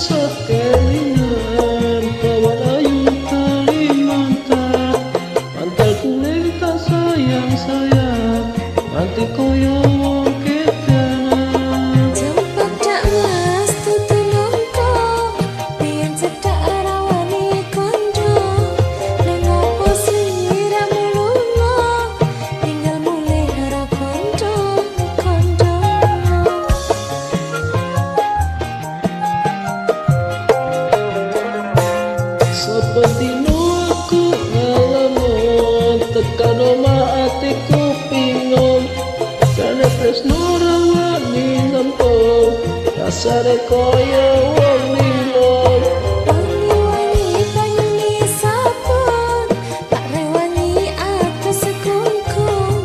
sekelingan kawan ayu Kalimantan. Mantel kuning tak sayang-sayang nanti koyo wong kedanan. Jemput dak mas tutu nongko biyen cedak rawani kondo. Nang opo sliramu lunga tinggal mulih karo kondo-kondo. Seperti aku ngalamun tekan omah atiku bingung. Karena tresno rawani nempel rasane koyo wong linglung. Wangi-wangi banyune sabun tak rewangi aku sekungkung.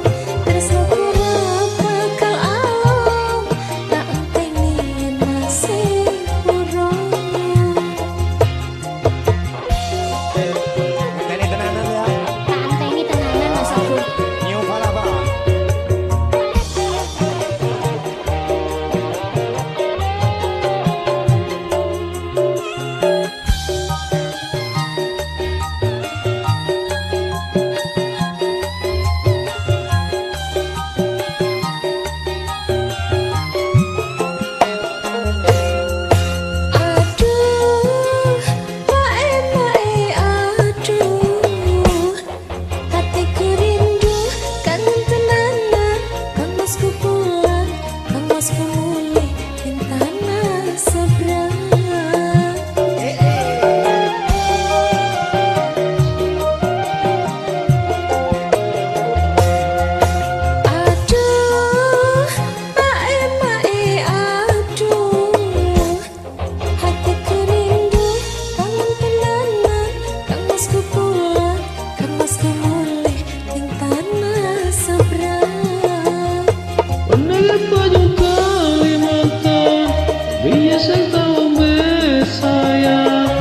Tresno kurang bakal alon tak enteni masih urung. Ini tenanan ya. Tak enteni tenanan Mas Abur. Nyium pala, Pak. Aduh, mae aduh, hatiku rindu kangen tenanan. Kang Masku pulang, Kang Masku mulih ing tanah seberang. Aduh, mae aduh, hatiku rindu kangen tenanan. Kang Masku pulang, Kang Masku mulih ing tanah seberang. Mendengar baju Kalimantan biasa tau sayang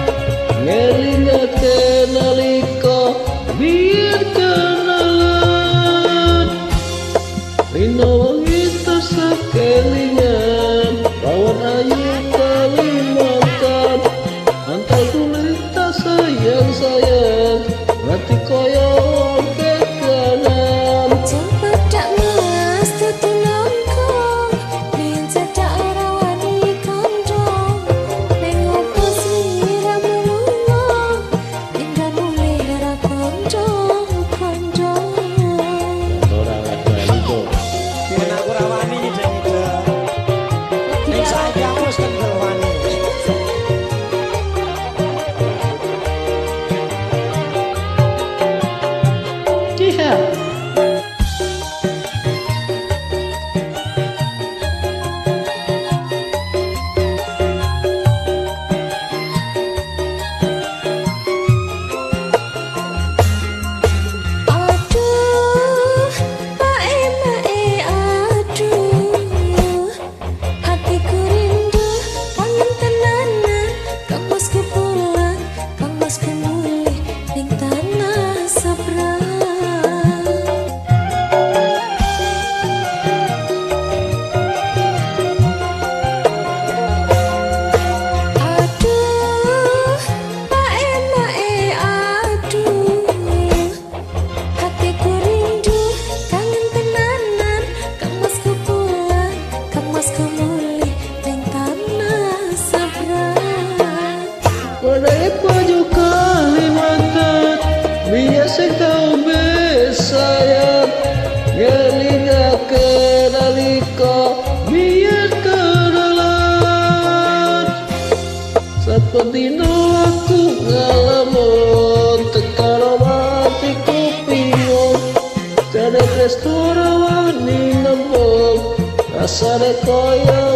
ngelingake nalika biar kenalan. Rino wangi tersekelingan kawan ayu Kalimantan. Mantel kulit tak sayang-sayang nanti koyo wong kedanan. Jemput dak mas tutu nongko biyen cedak rawani kondo. Nang opo sliramu lunga tinggal mulih karo kondo-kondo. Orang Bali kok. Biyen aku rawani ide-ide. Ning saiki aku wis kendel wani. Iya. Aduh, mae aduh, hatiku rindu kangen tenanan. Kang Masku pulang, Kang Masku mulih ing tanah seberang. Aduh, mae aduh, hatiku rindu kangen tenanan. Kang Masku pulang, Kang Masku mulih ing tanah seberang. Mendengar baju Kalimantan biasa tau sayang ngelingake nalika biar kenalan. Seperti aku ngalamun tekan omah atiku bingung. Kada restoran wani nembok rasane koyo